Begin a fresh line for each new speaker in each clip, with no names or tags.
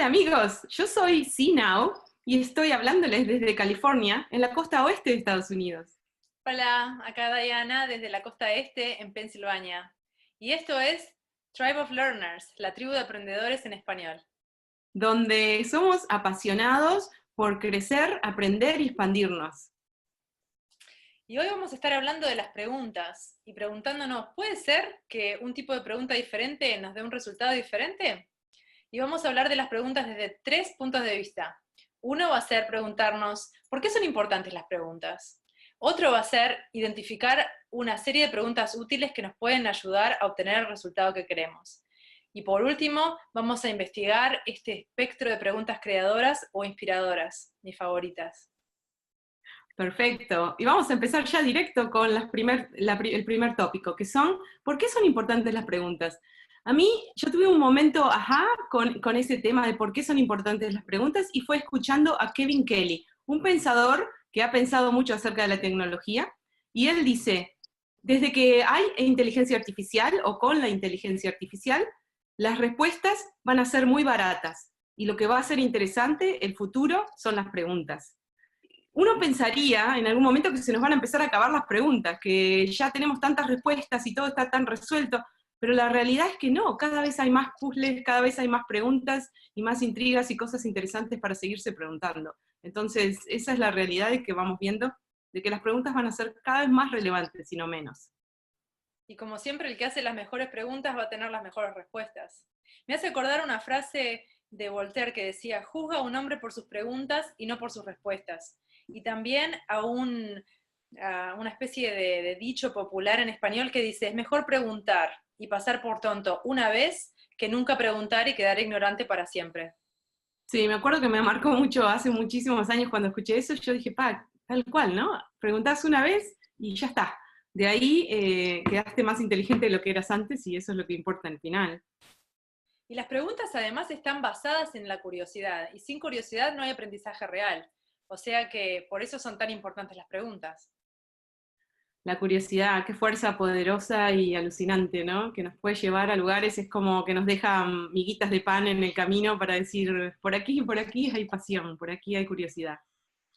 amigos, yo soy CNow y estoy hablándoles desde California, en la costa oeste de Estados Unidos,
Hola, acá Diana desde la costa este en Pensilvania. Y esto es Tribe of Learners, la tribu de aprendedores en español.
donde somos apasionados por crecer, aprender y expandirnos.
Y hoy vamos a estar hablando de las preguntas y preguntándonos, ¿puede ser que un tipo de pregunta diferente nos dé un resultado diferente? Y vamos a hablar de las preguntas desde 3 puntos de vista. Uno va a ser preguntarnos, ¿por qué son importantes las preguntas? Otro va a ser identificar una serie de preguntas útiles que nos pueden ayudar a obtener el resultado que queremos. Y por último, vamos a investigar este espectro de preguntas creadoras o inspiradoras, mis favoritas.
Perfecto. Y vamos a empezar ya directo con el primer tópico, que son, ¿por qué son importantes las preguntas? A mí, yo tuve un momento, con ese tema de por qué son importantes las preguntas, y fue escuchando a Kevin Kelly, un pensador que ha pensado mucho acerca de la tecnología, y él dice, desde que hay inteligencia artificial o con la inteligencia artificial, las respuestas van a ser muy baratas, y lo que va a ser interesante, el futuro, son las preguntas. Uno pensaría en algún momento que se nos van a empezar a acabar las preguntas, que ya tenemos tantas respuestas y todo está tan resuelto, pero la realidad es que no, cada vez hay más puzzles, cada vez hay más preguntas y más intrigas y cosas interesantes para seguirse preguntando. Entonces, esa es la realidad de que vamos viendo, de que las preguntas van a ser cada vez más relevantes y no menos.
Y como siempre, el que hace las mejores preguntas va a tener las mejores respuestas. Me hace acordar una frase de Voltaire que decía, juzga a un hombre por sus preguntas y no por sus respuestas. Y también a una especie de dicho popular en español que dice, es mejor preguntar y pasar por tonto una vez que nunca preguntar y quedar ignorante para siempre.
Sí, me acuerdo que me marcó mucho hace muchísimos años cuando escuché eso, yo dije, tal cual, ¿no? Preguntás una vez y ya está. De ahí quedaste más inteligente de lo que eras antes y eso es lo que importa al final.
Y las preguntas además están basadas en la curiosidad, y sin curiosidad no hay aprendizaje real. O sea que por eso son tan importantes las preguntas.
La curiosidad, qué fuerza poderosa y alucinante, ¿no? Que nos puede llevar a lugares, es como que nos deja miguitas de pan en el camino para decir, por aquí hay pasión, por aquí hay curiosidad.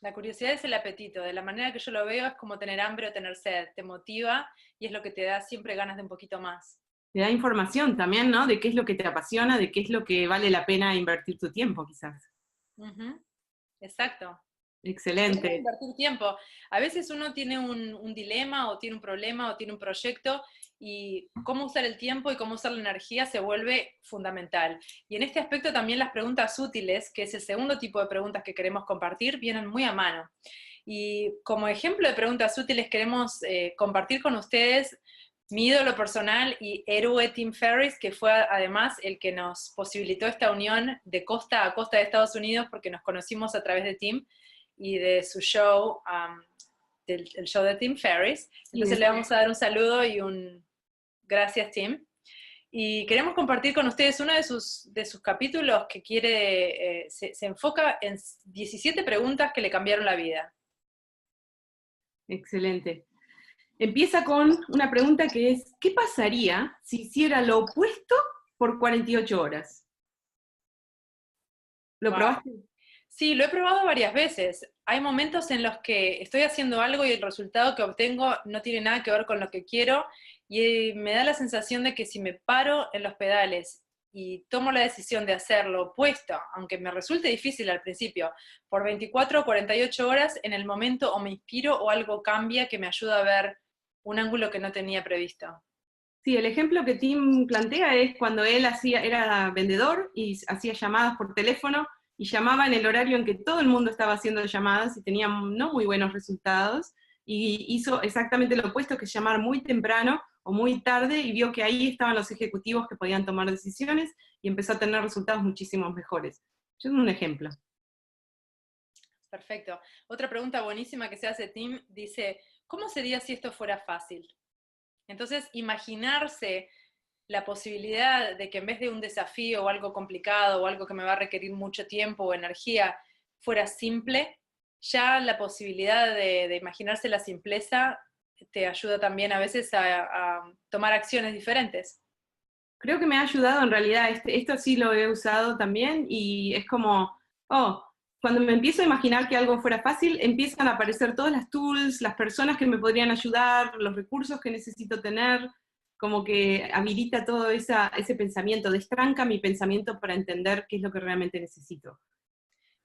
La curiosidad es el apetito, de la manera que yo lo veo es como tener hambre o tener sed, te motiva y es lo que te da siempre ganas de un poquito más.
Te da información también, ¿no? De qué es lo que te apasiona, de qué es lo que vale la pena invertir tu tiempo, quizás.
Ujú, exacto. Podemos
Excelente.
invertir tiempo. A veces uno tiene un dilema o tiene un problema o tiene un proyecto y cómo usar el tiempo y cómo usar la energía se vuelve fundamental. Y en este aspecto también las preguntas útiles, que es el segundo tipo de preguntas que queremos compartir, vienen muy a mano. Y como ejemplo de preguntas útiles queremos compartir con ustedes mi ídolo personal y héroe Tim Ferriss, que fue además el que nos posibilitó esta unión de costa a costa de Estados Unidos porque nos conocimos a través de Tim y de su show, el show de Tim Ferriss.
Sí,
Entonces le vamos a dar un saludo y un gracias, Tim. Y queremos compartir con ustedes uno de sus capítulos que se enfoca en 17 preguntas que le cambiaron la vida.
excelente. Empieza con una pregunta que es, ¿qué pasaría si hiciera lo opuesto por 48 horas? ¿Lo
Wow.
probaste?
Sí, lo he probado varias veces. Hay momentos en los que estoy haciendo algo y el resultado que obtengo no tiene nada que ver con lo que quiero y me da la sensación de que si me paro en los pedales y tomo la decisión de hacer lo opuesto, aunque me resulte difícil al principio, por 24 o 48 horas, en el momento o me inspiro o algo cambia que me ayuda a ver un ángulo que no tenía previsto.
Sí, el ejemplo que Tim plantea es cuando él era vendedor y hacía llamadas por teléfono y llamaba en el horario en que todo el mundo estaba haciendo llamadas y tenía no muy buenos resultados, y hizo exactamente lo opuesto, que es llamar muy temprano o muy tarde, y vio que ahí estaban los ejecutivos que podían tomar decisiones y empezó a tener resultados muchísimo mejores. Yo es un ejemplo.
Perfecto. Otra pregunta buenísima que se hace Tim dice, ¿cómo sería si esto fuera fácil? Entonces, imaginarse la posibilidad de que en vez de un desafío o algo complicado o algo que me va a requerir mucho tiempo o energía fuera simple, ya la posibilidad de imaginarse la simpleza te ayuda también a veces a tomar acciones diferentes.
Creo que me ha ayudado en realidad, esto sí lo he usado también, y es como, oh, cuando me empiezo a imaginar que algo fuera fácil, empiezan a aparecer todas las tools, las personas que me podrían ayudar, los recursos que necesito tener, como que habilita todo ese pensamiento, destranca mi pensamiento para entender qué es lo que realmente necesito.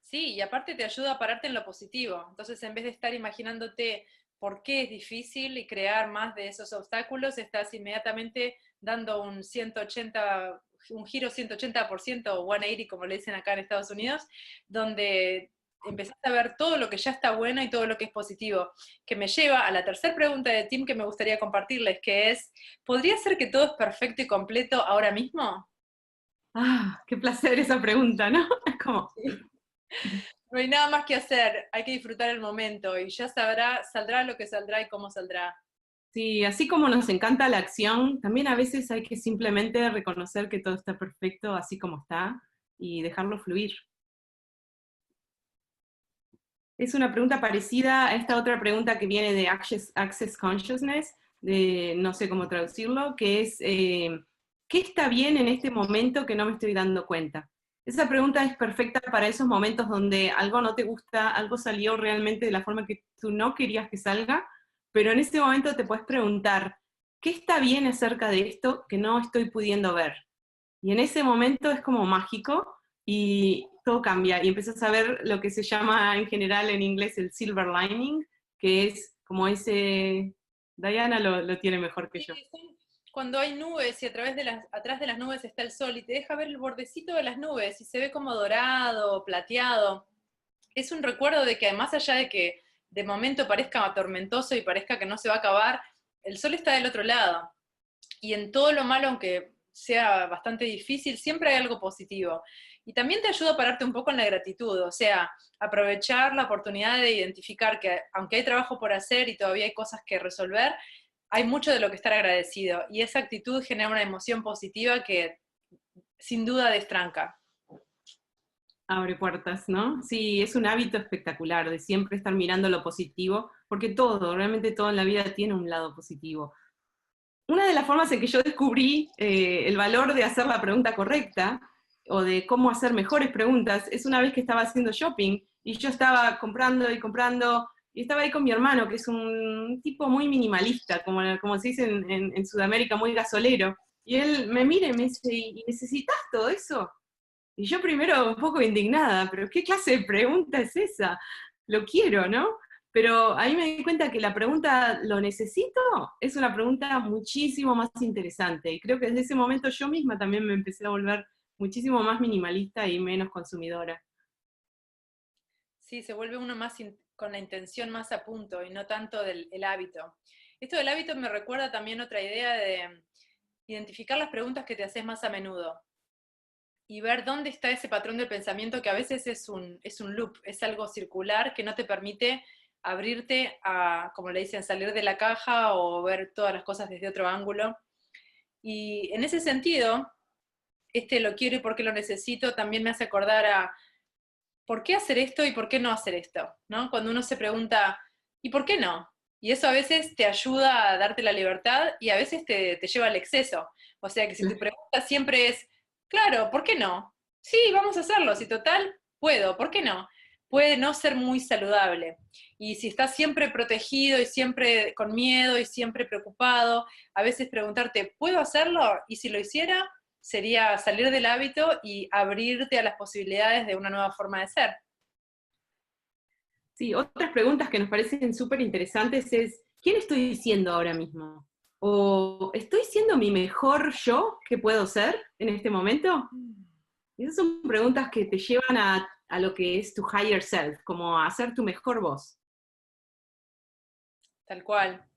Sí, y aparte te ayuda a pararte en lo positivo. Entonces, en vez de estar imaginándote por qué es difícil y crear más de esos obstáculos, estás inmediatamente dando un 180, un giro 180% o 180, como le dicen acá en Estados Unidos, donde empezás a ver todo lo que ya está bueno y todo lo que es positivo, que me lleva a la tercera pregunta de Tim que me gustaría compartirles, que es, ¿podría ser que todo es perfecto y completo ahora mismo?
Ah, qué placer esa pregunta, ¿no? Es como,
No hay nada más que hacer, hay que disfrutar el momento y ya saldrá lo que saldrá y cómo saldrá.
sí, así como nos encanta la acción, también a veces hay que simplemente reconocer que todo está perfecto así como está y dejarlo fluir. Es una pregunta parecida a esta otra pregunta que viene de Access Consciousness, de no sé cómo traducirlo, que es, ¿qué está bien en este momento que no me estoy dando cuenta? Esa pregunta es perfecta para esos momentos donde algo no te gusta, algo salió realmente de la forma que tú no querías que salga, pero en ese momento te puedes preguntar, ¿qué está bien acerca de esto que no estoy pudiendo ver? Y en ese momento es como mágico y todo cambia y empiezas a ver lo que se llama en general en inglés el silver lining, que es como ese, Diana lo tiene mejor que
Sí,
yo.
cuando hay nubes y atrás de las nubes está el sol y te deja ver el bordecito de las nubes y se ve como dorado, plateado. Es un recuerdo de que más allá de que de momento parezca tormentoso y parezca que no se va a acabar, el sol está del otro lado. Y en todo lo malo, aunque sea bastante difícil, siempre hay algo positivo. Y también te ayuda a pararte un poco en la gratitud, o sea, aprovechar la oportunidad de identificar que aunque hay trabajo por hacer y todavía hay cosas que resolver, hay mucho de lo que estar agradecido. Y esa actitud genera una emoción positiva que sin duda destranca.
Abre puertas, ¿no? Sí, es un hábito espectacular de siempre estar mirando lo positivo, porque todo, realmente todo en la vida tiene un lado positivo. Una de las formas en que yo descubrí el valor de hacer la pregunta correcta o de cómo hacer mejores preguntas es una vez que estaba haciendo shopping y yo estaba comprando y comprando y estaba ahí con mi hermano, que es un tipo muy minimalista, como se dice en Sudamérica, muy gasolero. Y él me mira y me dice, ¿y necesitas todo eso? Y yo primero un poco indignada, pero ¿qué clase de pregunta es esa? Lo quiero, ¿no? Pero ahí me di cuenta que la pregunta ¿lo necesito? Es una pregunta muchísimo más interesante. Y creo que desde ese momento yo misma también me empecé a volver muchísimo más minimalista y menos consumidora.
Sí, se vuelve uno más con la intención más a punto y no tanto del el hábito. Esto del hábito me recuerda también otra idea de identificar las preguntas que te haces más a menudo y ver dónde está ese patrón de pensamiento que a veces es un loop, es algo circular que no te permite abrirte a, como le dicen, salir de la caja o ver todas las cosas desde otro ángulo. Y en ese sentido, este lo quiero y porque lo necesito también me hace acordar a ¿por qué hacer esto y por qué no hacer esto? ¿No? Cuando uno se pregunta, ¿y por qué no? Y eso a veces te ayuda a darte la libertad y a veces te lleva al exceso. O sea que si tu pregunta siempre es, claro, ¿por qué no? Sí, vamos a hacerlo, si total, puedo, ¿por qué no? Puede no ser muy saludable. Y si estás siempre protegido y siempre con miedo y siempre preocupado, a veces preguntarte, ¿puedo hacerlo? Y si lo hiciera, sería salir del hábito y abrirte a las posibilidades de una nueva forma de ser.
Sí, otras preguntas que nos parecen súper interesantes es, ¿quién estoy siendo ahora mismo? ¿O estoy siendo mi mejor yo que puedo ser en este momento? Y esas son preguntas que te llevan a lo que es tu higher self, como a ser tu mejor voz.
Tal cual.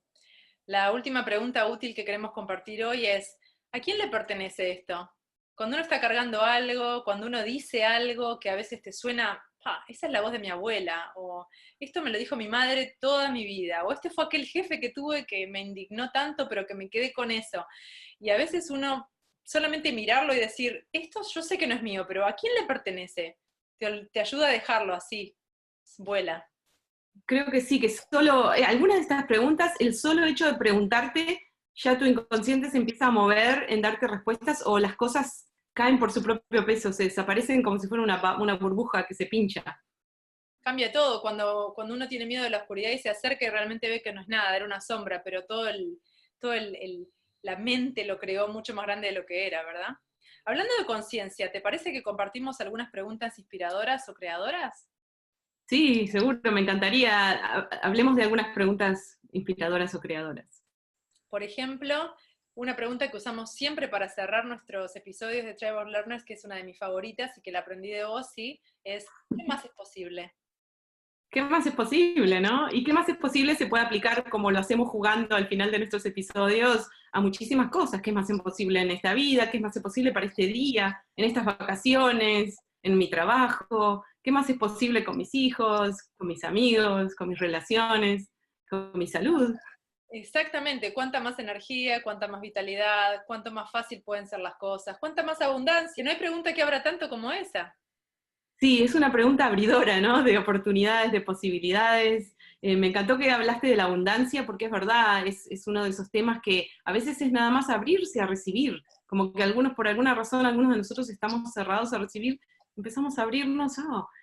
La última pregunta útil que queremos compartir hoy es, ¿a quién le pertenece esto? Cuando uno está cargando algo, cuando uno dice algo que a veces te suena, esa es la voz de mi abuela, o esto me lo dijo mi madre toda mi vida, o este fue aquel jefe que tuve que me indignó tanto, pero que me quedé con eso. Y a veces uno solamente mirarlo y decir, esto yo sé que no es mío, pero ¿a quién le pertenece? Te ayuda a dejarlo así, vuela.
Creo que sí, que solo, algunas de estas preguntas, el solo hecho de preguntarte ya tu inconsciente se empieza a mover en darte respuestas, o las cosas caen por su propio peso, se desaparecen como si fuera una burbuja que se pincha.
Cambia todo, cuando uno tiene miedo de la oscuridad y se acerca y realmente ve que no es nada, era una sombra, pero la mente lo creó mucho más grande de lo que era, ¿verdad? Hablando de conciencia, ¿te parece que compartimos algunas preguntas inspiradoras o creadoras?
Sí, seguro, me encantaría. Hablemos de algunas preguntas inspiradoras o creadoras.
Por ejemplo, una pregunta que usamos siempre para cerrar nuestros episodios de Tribal Learners, que es una de mis favoritas y que la aprendí de vos, sí, es ¿qué más es posible?
¿Qué más es posible, no? ¿Y qué más es posible se puede aplicar, como lo hacemos jugando al final de nuestros episodios, a muchísimas cosas? ¿Qué más es posible en esta vida? ¿Qué más es posible para este día? ¿En estas vacaciones? ¿En mi trabajo? ¿Qué más es posible con mis hijos? ¿Con mis amigos? ¿Con mis relaciones? ¿Con mi salud?
Exactamente, cuánta más energía, cuánta más vitalidad, cuánto más fácil pueden ser las cosas, cuánta más abundancia. No hay pregunta que abra tanto como esa.
Sí, es una pregunta abridora, ¿no? De oportunidades, de posibilidades. Me encantó que hablaste de la abundancia, porque es verdad, es uno de esos temas que a veces es nada más abrirse a recibir, como que algunos, por alguna razón, algunos de nosotros estamos cerrados a recibir, empezamos a abrirnos,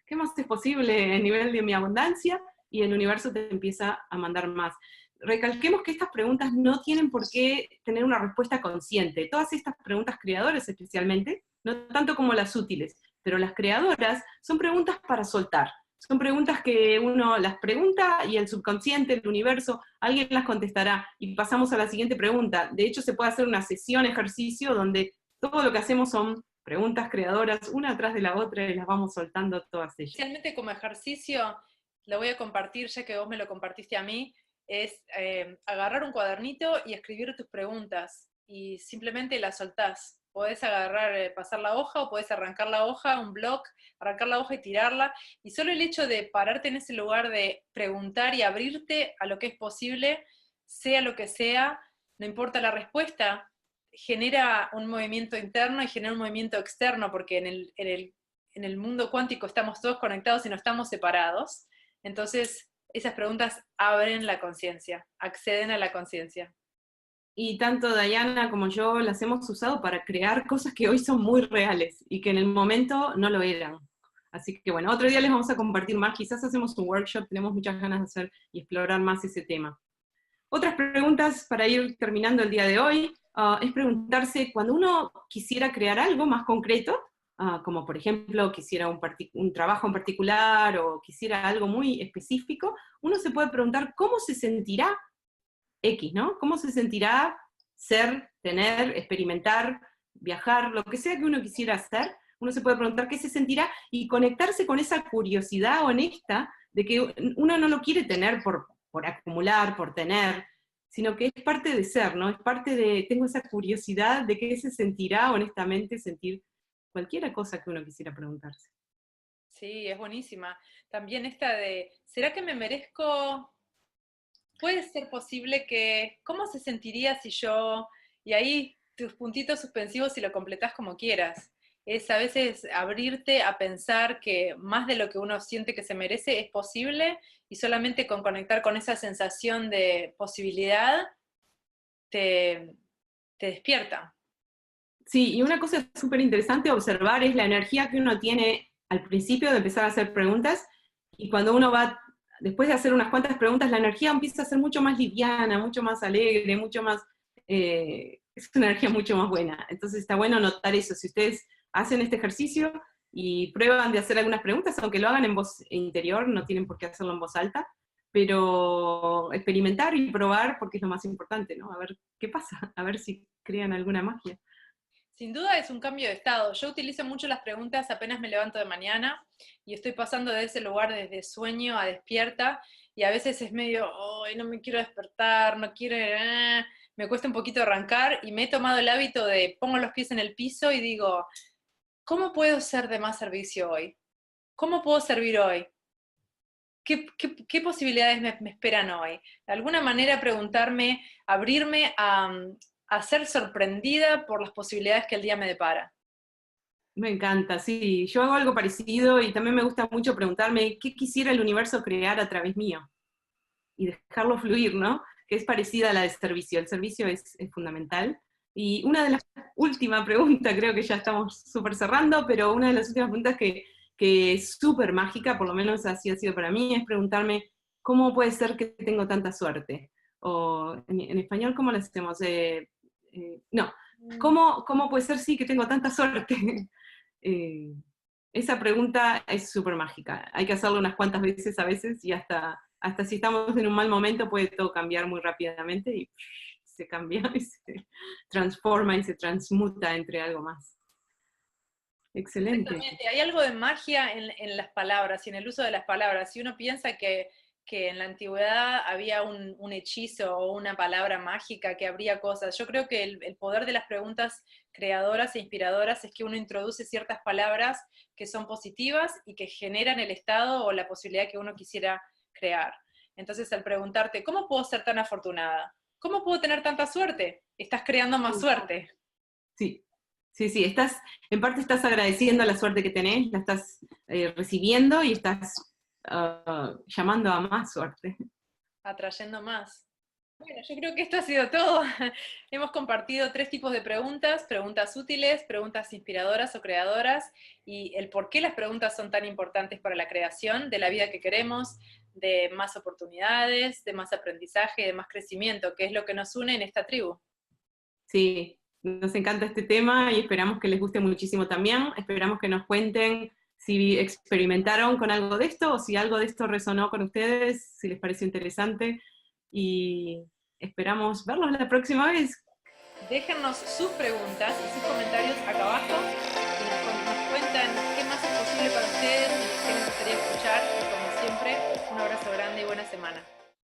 ¿qué más es posible a nivel de mi abundancia? Y el universo te empieza a mandar más. Recalquemos que estas preguntas no tienen por qué tener una respuesta consciente. Todas estas preguntas creadoras especialmente, no tanto como las útiles, pero las creadoras son preguntas para soltar. Son preguntas que uno las pregunta y el subconsciente, el universo, alguien las contestará. Y pasamos a la siguiente pregunta. De hecho, se puede hacer una sesión ejercicio donde todo lo que hacemos son preguntas creadoras, una atrás de la otra, y las vamos soltando todas ellas.
Especialmente como ejercicio, lo voy a compartir, ya que vos me lo compartiste a mí, es agarrar un cuadernito y escribir tus preguntas, y simplemente las soltás. Podés agarrar, pasar la hoja, o podés arrancar la hoja, un bloc, arrancar la hoja y tirarla, y solo el hecho de pararte en ese lugar de preguntar y abrirte a lo que es posible, sea lo que sea, no importa la respuesta, genera un movimiento interno y genera un movimiento externo, porque en el mundo cuántico estamos todos conectados y no estamos separados. Entonces, esas preguntas abren la conciencia, acceden a la conciencia.
Y tanto Diana como yo las hemos usado para crear cosas que hoy son muy reales y que en el momento no lo eran. Así que bueno, otro día les vamos a compartir más, quizás hacemos un workshop, tenemos muchas ganas de hacer y explorar más ese tema. Otras preguntas para ir terminando el día de hoy, es preguntarse, cuando uno quisiera crear algo más concreto, como por ejemplo quisiera un trabajo en particular o quisiera algo muy específico, uno se puede preguntar cómo se sentirá X, ¿no? ¿Cómo se sentirá ser, tener, experimentar, viajar, lo que sea que uno quisiera hacer? Uno se puede preguntar qué se sentirá y conectarse con esa curiosidad honesta de que uno no lo quiere tener por acumular, por tener, sino que es parte de ser, ¿no? Es parte de, tengo esa curiosidad de qué se sentirá honestamente sentir cualquier cosa que uno quisiera preguntarse.
Sí, es buenísima. También esta de, ¿será que me merezco? Puede ser posible que, ¿cómo se sentiría si yo, y ahí tus puntitos suspensivos y lo completás como quieras? Es a veces abrirte a pensar que más de lo que uno siente que se merece es posible, y solamente con conectar con esa sensación de posibilidad te, te despierta.
Sí, y una cosa súper interesante observar es la energía que uno tiene al principio de empezar a hacer preguntas, y cuando uno va, después de hacer unas cuantas preguntas, la energía empieza a ser mucho más liviana, mucho más alegre, mucho más, es una energía mucho más buena. Entonces está bueno notar eso. Si ustedes hacen este ejercicio y prueban de hacer algunas preguntas, aunque lo hagan en voz interior, no tienen por qué hacerlo en voz alta, pero experimentar y probar, porque es lo más importante, ¿no? A ver qué pasa, a ver si crean alguna magia.
Sin duda es un cambio de estado. Yo utilizo mucho las preguntas apenas me levanto de mañana y estoy pasando de ese lugar desde sueño a despierta, y a veces es medio, no me quiero despertar, no quiero, me cuesta un poquito arrancar, y me he tomado el hábito de pongo los pies en el piso y digo, ¿cómo puedo ser de más servicio hoy? ¿Cómo puedo servir hoy? ¿Qué posibilidades me esperan hoy? De alguna manera preguntarme, abrirme a ser sorprendida por las posibilidades que el día me depara.
Me encanta, sí. Yo hago algo parecido y también me gusta mucho preguntarme qué quisiera el universo crear a través mío y dejarlo fluir, ¿no? que es parecida a la de servicio. El servicio es fundamental. Y una de las últimas preguntas, creo que ya estamos súper cerrando, pero una de las últimas preguntas que es súper mágica, por lo menos así ha sido para mí, es preguntarme, ¿cómo puede ser que tengo tanta suerte? O en español, ¿cómo lo hacemos? No, ¿cómo puede ser sí que tengo tanta suerte? Esa pregunta es súper mágica. Hay que hacerlo unas cuantas veces a veces y hasta si estamos en un mal momento puede todo cambiar muy rápidamente y se cambia y se transforma y se transmuta entre algo más. Excelente.
Exactamente, hay algo de magia en las palabras y en el uso de las palabras. Si uno piensa que en la antigüedad había un hechizo o una palabra mágica que abría cosas, yo creo que el poder de las preguntas creadoras e inspiradoras es que uno introduce ciertas palabras que son positivas y que generan el estado o la posibilidad que uno quisiera crear. Entonces, al preguntarte, ¿cómo puedo ser tan afortunada? ¿Cómo puedo tener tanta suerte? Estás creando más suerte.
Sí, sí, en parte estás agradeciendo la suerte que tenés, la estás recibiendo y estás llamando a más suerte.
Atrayendo más. Bueno, yo creo que esto ha sido todo. Hemos compartido 3 tipos de preguntas: preguntas útiles, preguntas inspiradoras o creadoras, y el por qué las preguntas son tan importantes para la creación de la vida que queremos, de más oportunidades, de más aprendizaje, de más crecimiento, que es lo que nos une en esta tribu.
Sí, nos encanta este tema y esperamos que les guste muchísimo también. Esperamos que nos cuenten si experimentaron con algo de esto o si algo de esto resonó con ustedes, si les pareció interesante. Y esperamos verlos la próxima vez.
Déjennos sus preguntas y sus comentarios acá abajo y nos cuentan qué más es posible para ustedes y qué les gustaría escuchar. Y como siempre, un abrazo grande y buena semana.